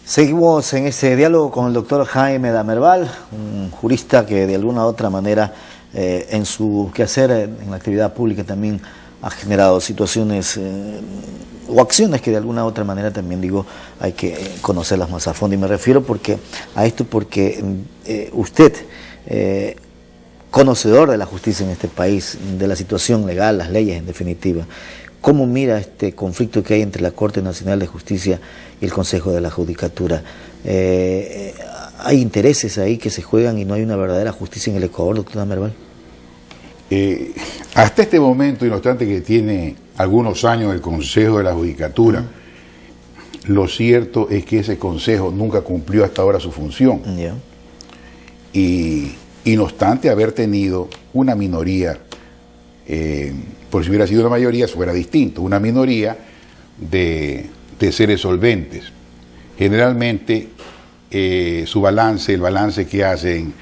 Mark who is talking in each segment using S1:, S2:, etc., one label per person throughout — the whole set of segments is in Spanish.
S1: Seguimos en este diálogo con el doctor Jaime Damerval, un jurista que de alguna u otra manera en su quehacer en la actividad pública también ha generado situaciones o acciones que de alguna u otra manera también digo hay que conocerlas más a fondo. Y me refiero a esto porque usted, conocedor de la justicia en este país, de la situación legal, las leyes en definitiva, ¿cómo mira este conflicto que hay entre la Corte Nacional de Justicia y el Consejo de la Judicatura? ¿Hay intereses ahí que se juegan y no hay una verdadera justicia en el Ecuador, doctor Damerval?
S2: Hasta este momento, y no obstante que tiene algunos años el Consejo de la Judicatura, lo cierto es que ese Consejo nunca cumplió hasta ahora su función. Y no obstante haber tenido una minoría, por si hubiera sido una mayoría, fuera distinto, una minoría de seres solventes. Generalmente su balance, el balance que hacen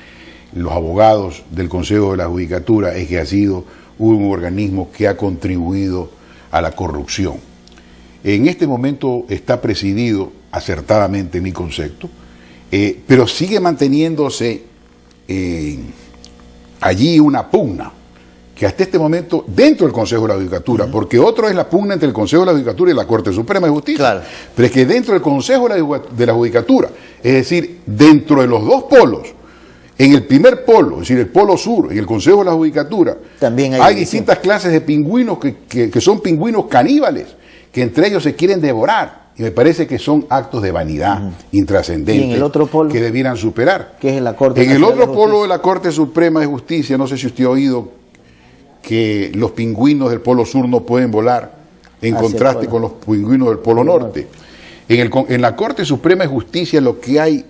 S2: los abogados del Consejo de la Judicatura es que ha sido un organismo que ha contribuido a la corrupción. En este momento está presidido, acertadamente en mi concepto, pero sigue manteniéndose allí una pugna, que hasta este momento, dentro del Consejo de la Judicatura, porque otro es la pugna entre el Consejo de la Judicatura y la Corte Suprema de Justicia, claro, pero es que dentro del Consejo de la Judicatura, es decir, dentro de los dos polos, en el primer polo, es decir, el polo sur, en el Consejo de la Judicatura, también hay distintas clases de pingüinos que son pingüinos caníbales, que entre ellos se quieren devorar, y me parece que son actos de vanidad intrascendentes. ¿Y en el otro polo? Que debieran superar.
S1: ¿Qué es la Corte
S2: en el otro polo de la Corte Suprema de Justicia, no sé si usted ha oído que los pingüinos del polo sur no pueden volar, en contraste con los pingüinos del polo norte. En la Corte Suprema de Justicia lo que hay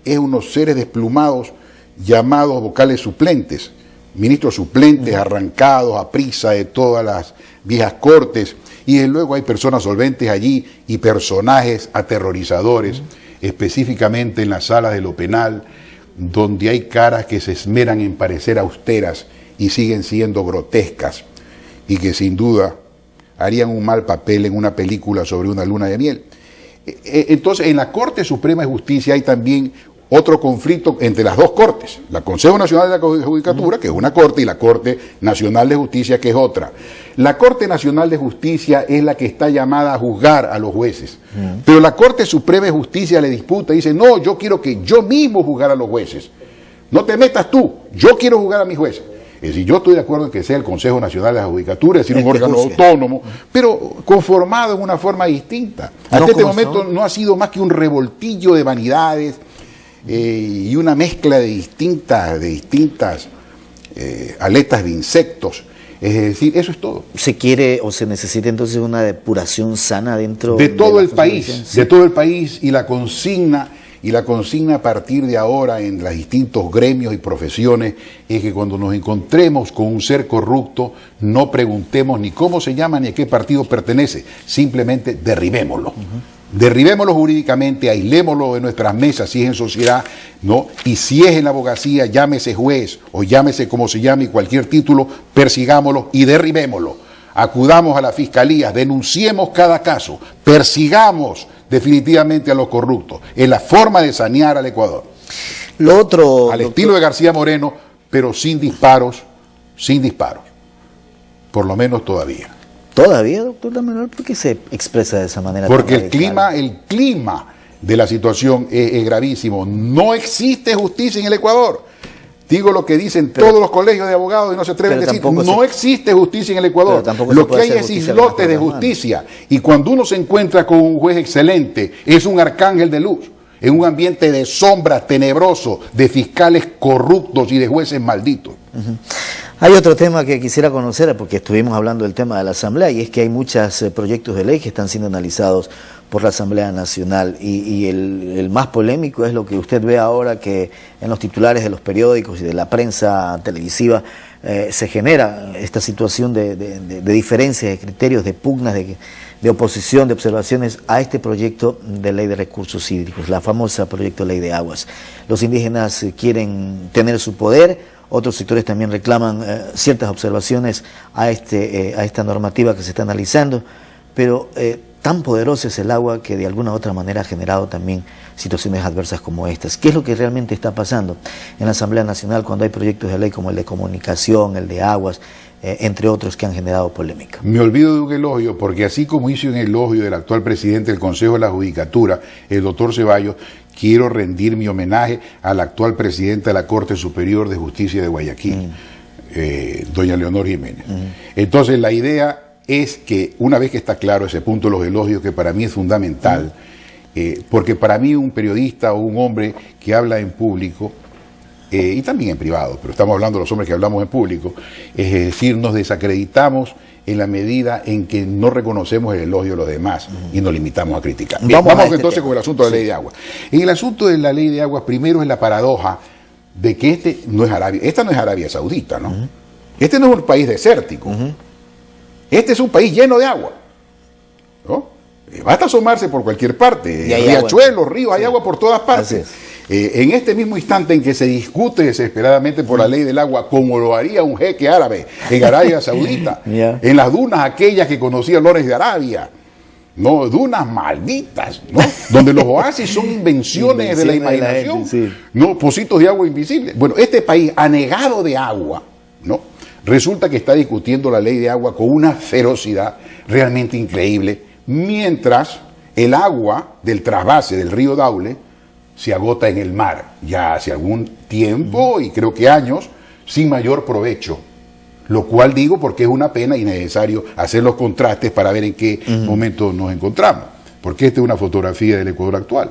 S2: es unos seres desplumados llamados vocales suplentes, ministros suplentes arrancados a prisa de todas las viejas cortes, y desde luego hay personas solventes allí y personajes aterrorizadores, específicamente en las salas de lo penal, donde hay caras que se esmeran en parecer austeras y siguen siendo grotescas, y que sin duda harían un mal papel en una película sobre una luna de miel. Entonces, en la Corte Suprema de Justicia hay también otro conflicto entre las dos cortes, la Consejo Nacional de la Judicatura, que es una corte, y la Corte Nacional de Justicia, que es otra. La Corte Nacional de Justicia es la que está llamada a juzgar a los jueces, pero la Corte Suprema de Justicia le disputa y dice, no, yo quiero que yo mismo juzgar a los jueces, no te metas tú, yo quiero juzgar a mis jueces. Es decir, yo estoy de acuerdo en que sea el Consejo Nacional de la Judicatura, es decir, un órgano autónomo, pero conformado en una forma distinta. Hasta este momento no ha sido más que un revoltillo de vanidades y una mezcla de distintas aletas de insectos. Es decir, eso es todo.
S1: ¿Se quiere o se necesita entonces una depuración sana dentro
S2: de todo el país, de todo el país, y la consigna a partir de ahora en los distintos gremios y profesiones es que cuando nos encontremos con un ser corrupto no preguntemos ni cómo se llama ni a qué partido pertenece, simplemente derribémoslo. Derribémoslo jurídicamente, aislémoslo de nuestras mesas si es en sociedad, ¿no? Y si es en la abogacía, llámese juez o llámese como se llame, cualquier título, persigámoslo y derribémoslo. Acudamos a la fiscalía, denunciemos cada caso, persigamos definitivamente a los corruptos. Es la forma de sanear al Ecuador.
S1: Lo otro,
S2: al estilo de García Moreno, pero sin disparos, por lo menos todavía.
S1: ¿Todavía, doctor Damerval? ¿Por qué se expresa de esa manera?
S2: Porque el clima de la situación es gravísimo. No existe justicia en el Ecuador. Digo lo que dicen todos los colegios de abogados y no se atreven a decir, no existe justicia en el Ecuador. Lo que hay es islotes de justicia. Y cuando uno se encuentra con un juez excelente, es un arcángel de luz, en un ambiente de sombras tenebroso, de fiscales corruptos y de jueces malditos.
S1: Hay otro tema que quisiera conocer, porque estuvimos hablando del tema de la Asamblea, y es que hay muchos proyectos de ley que están siendo analizados por la Asamblea Nacional, y el más polémico es lo que usted ve ahora, que en los titulares de los periódicos y de la prensa televisiva se genera esta situación de diferencias de criterios, de pugnas, de oposición, de observaciones a este proyecto de ley de recursos hídricos, la famosa proyecto de ley de aguas. Los indígenas quieren tener su poder, otros sectores también reclaman ciertas observaciones a esta normativa que se está analizando, pero tan poderoso es el agua que de alguna u otra manera ha generado también situaciones adversas como estas. ¿Qué es lo que realmente está pasando en la Asamblea Nacional cuando hay proyectos de ley como el de comunicación, el de aguas, entre otros que han generado polémica?
S2: Me olvido de un elogio, porque así como hice un elogio del actual presidente del Consejo de la Judicatura, el doctor Ceballos, quiero rendir mi homenaje al actual presidente de la Corte Superior de Justicia de Guayaquil, doña Leonor Jiménez. Entonces la idea es que una vez que está claro ese punto de los elogios, que para mí es fundamental, porque para mí un periodista o un hombre que habla en público, y también en privado, pero estamos hablando de los hombres que hablamos en público, es decir, nos desacreditamos en la medida en que no reconocemos el elogio de los demás y nos limitamos a criticar. Vamos entonces con el asunto de la ley de agua. En el asunto de la ley de agua, primero es la paradoja de que esta no es Arabia Saudita, ¿no? Este no es un país desértico. Este es un país lleno de agua, ¿no? Basta asomarse por cualquier parte, riachuelos, ríos, hay agua por todas partes. En este mismo instante en que se discute desesperadamente por la ley del agua, como lo haría un jeque árabe en Arabia Saudita, en las dunas aquellas que conocía Lores de Arabia, no, dunas malditas, ¿no? Donde los oasis son invenciones de la imaginación, no, pocitos de agua invisibles. Bueno, este país anegado de agua, ¿no? Resulta que está discutiendo la ley de agua con una ferocidad realmente increíble, mientras el agua del trasvase del río Daule se agota en el mar ya hace algún tiempo, y creo que años, sin mayor provecho. Lo cual digo porque es una pena y necesario hacer los contrastes para ver en qué momento nos encontramos, porque esta es una fotografía del Ecuador actual.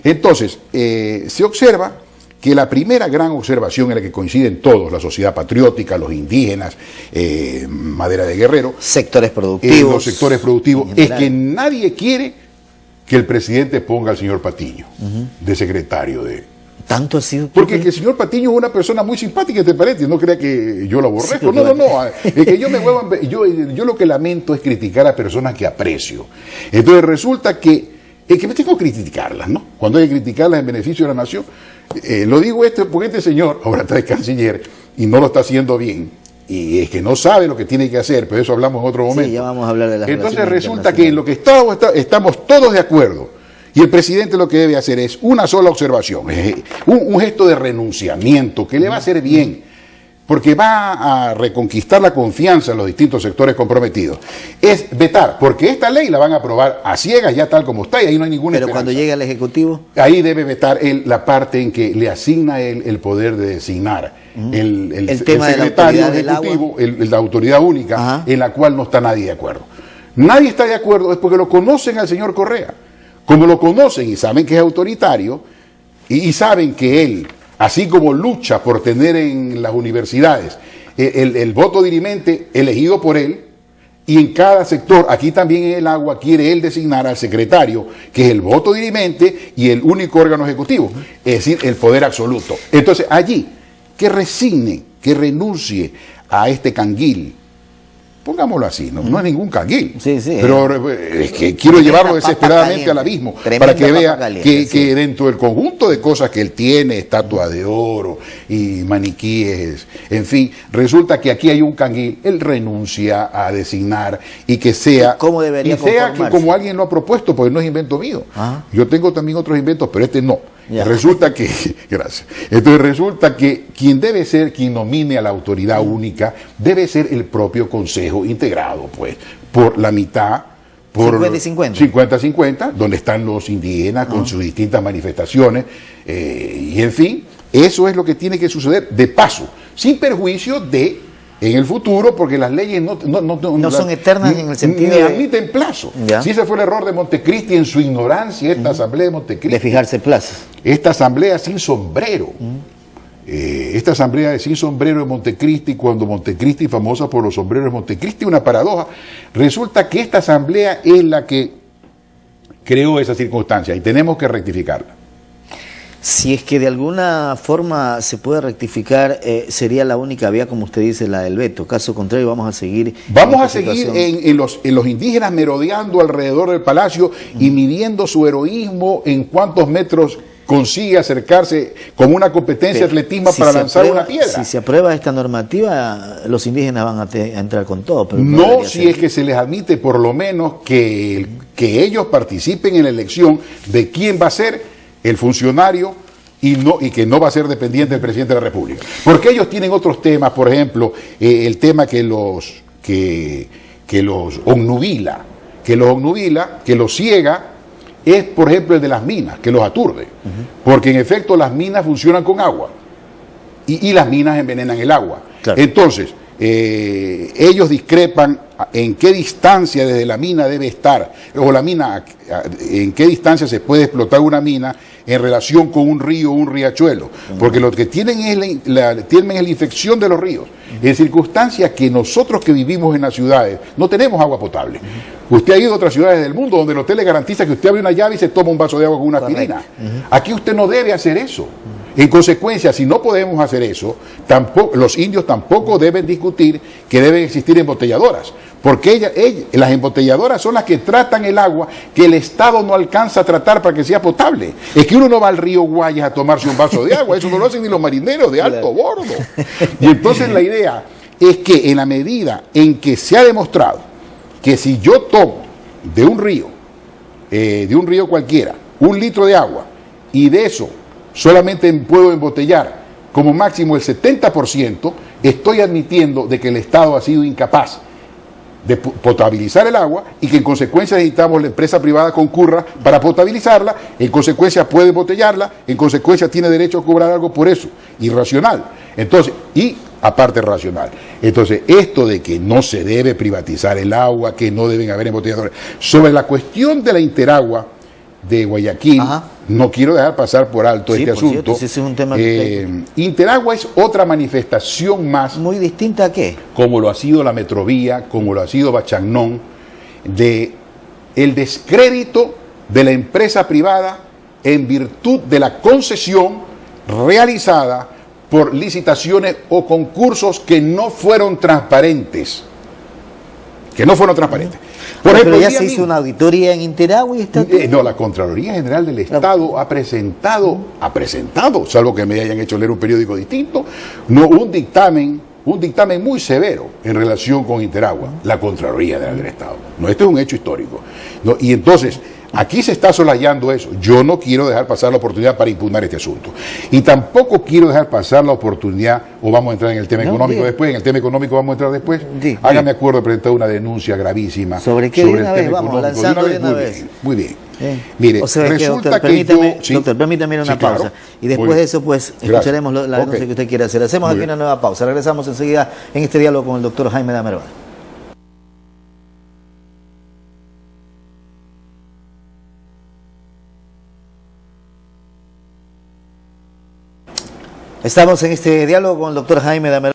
S2: Entonces, se observa que la primera gran observación en la que coinciden todos, la sociedad patriótica, los indígenas, Madera de Guerrero,
S1: sectores productivos,
S2: los sectores productivos, es que nadie quiere que el presidente ponga al señor Patiño de secretario de...
S1: ¿Tanto así?
S2: Porque el señor Patiño es una persona muy simpática, ¿te parece? No crea que yo lo aborrezco. Sí, no. Es que yo lo que lamento es criticar a personas que aprecio. Entonces resulta que me tengo que criticarlas, ¿no? Cuando hay que criticarlas en beneficio de la nación. Lo digo porque este señor ahora está de canciller y no lo está haciendo bien. Y es que no sabe lo que tiene que hacer, pero eso hablamos en otro momento.
S1: Sí, ya vamos a hablar de las
S2: Entonces resulta que en lo que estamos todos de acuerdo, y el presidente lo que debe hacer es una sola observación, un gesto de renunciamiento que le va a hacer bien, porque va a reconquistar la confianza en los distintos sectores comprometidos. Es vetar, porque esta ley la van a aprobar a ciegas, ya tal como está, y ahí no hay ninguna esperanza.
S1: Pero cuando llegue al Ejecutivo,
S2: ahí debe vetar la parte en que le asigna el poder de designar el tema secretario ejecutivo, la autoridad única, en la cual no está nadie de acuerdo. Nadie está de acuerdo, es porque lo conocen al señor Correa. Como lo conocen y saben que es autoritario, y saben que él, así como lucha por tener en las universidades el voto dirimente elegido por él, y en cada sector, aquí también en el agua, quiere él designar al secretario, que es el voto dirimente y el único órgano ejecutivo, es decir, el poder absoluto. Entonces allí, que resigne, que renuncie a este canguil, pongámoslo así, no es ningún canguil, pero es que quiero llevarlo desesperadamente al abismo, para que vea que dentro del conjunto de cosas que él tiene, estatua de oro y maniquíes, en fin, resulta que aquí hay un canguil. Él renuncia a designar y que sea, que como alguien lo ha propuesto, porque no es invento mío. Yo tengo también otros inventos, pero este no. Resulta que, gracias, entonces resulta que quien nomine a la autoridad única debe ser el propio Consejo integrado, pues, por la mitad, por 50-50, donde están los indígenas con sus distintas manifestaciones, y en fin, eso es lo que tiene que suceder de paso, sin perjuicio de en el futuro, porque las leyes no
S1: son eternas en el sentido
S2: de admiten plazo. Si ese fue el error de Montecristi en su ignorancia, esta asamblea de Montecristi.
S1: De fijarse plazos.
S2: Esta asamblea sin sombrero. Esta asamblea sin sombrero de Montecristi, cuando Montecristi, famosa por los sombreros de Montecristi, una paradoja. Resulta que esta asamblea es la que creó esa circunstancia y tenemos que rectificarla.
S1: Si es que de alguna forma se puede rectificar, sería la única vía, como usted dice, la del veto. Caso contrario, vamos a seguir...
S2: en los indígenas merodeando alrededor del palacio y midiendo su heroísmo en cuántos metros consigue acercarse como una competencia de atletismo para lanzar una piedra.
S1: Si se aprueba esta normativa, los indígenas van a entrar con todo. Pero
S2: no si es que se les admite por lo menos que ellos participen en la elección de quién va a ser el funcionario y que no va a ser dependiente del presidente de la República. Porque ellos tienen otros temas, por ejemplo, el tema que los obnubila, que los ciega, es, por ejemplo, el de las minas, que los aturde. Porque en efecto las minas funcionan con agua y las minas envenenan el agua. Claro. Entonces, ellos discrepan en qué distancia desde la mina debe estar, o la mina, en qué distancia se puede explotar una mina en relación con un río o un riachuelo. Porque lo que tienen es la infección de los ríos, en circunstancias que nosotros que vivimos en las ciudades no tenemos agua potable. Usted ha ido a otras ciudades del mundo donde el hotel le garantiza que usted abre una llave y se toma un vaso de agua con una aspirina. Aquí usted no debe hacer eso. En consecuencia, si no podemos hacer eso, los indios tampoco deben discutir que deben existir embotelladoras, porque las embotelladoras son las que tratan el agua que el Estado no alcanza a tratar para que sea potable. Es que uno no va al río Guayas a tomarse un vaso de agua, eso no lo hacen ni los marineros de alto bordo. Y entonces la idea es que en la medida en que se ha demostrado que si yo tomo de un río cualquiera, 1 litro de agua, y de eso solamente puedo embotellar como máximo el 70%, estoy admitiendo de que el Estado ha sido incapaz de potabilizar el agua y que en consecuencia necesitamos la empresa privada concurra para potabilizarla, en consecuencia puede embotellarla, en consecuencia tiene derecho a cobrar algo por eso, irracional. Entonces, y aparte racional. Entonces, esto de que no se debe privatizar el agua, que no deben haber embotelladores, sobre la cuestión de la Interagua de Guayaquil, no quiero dejar pasar por alto este asunto.
S1: Cierto, ese es un tema
S2: Interagua es otra manifestación más.
S1: ¿Muy distinta a qué?
S2: Como lo ha sido la Metrovía, como lo ha sido Bachagnón, de el descrédito de la empresa privada en virtud de la concesión realizada por licitaciones o concursos que no fueron transparentes. Por ejemplo,
S1: pero ya se hizo una auditoría en Interagua y está...
S2: No, la Contraloría General del Estado ha presentado, salvo que me hayan hecho leer un periódico distinto, un dictamen muy severo en relación con Interagua, la Contraloría General del Estado. No, esto es un hecho histórico. No, y entonces, aquí se está solayando eso. Yo no quiero dejar pasar la oportunidad para impugnar este asunto. Y tampoco quiero dejar pasar la oportunidad, o vamos a entrar en el tema económico después, en el tema económico vamos a entrar después. Hágame acuerdo de presentar una denuncia gravísima.
S1: ¿Sobre qué?
S2: Sobre
S1: de una vez, vamos, lanzando de una vez.
S2: Muy bien. Mire,
S1: o sea,
S2: resulta
S1: doctor, permítame una pausa.
S2: Claro.
S1: Y después de eso, pues, escucharemos la denuncia que usted quiere hacer. Hacemos aquí una nueva pausa. Regresamos enseguida en este diálogo con el doctor Jaime Damerval. Estamos en este diálogo con el doctor Jaime Damerval.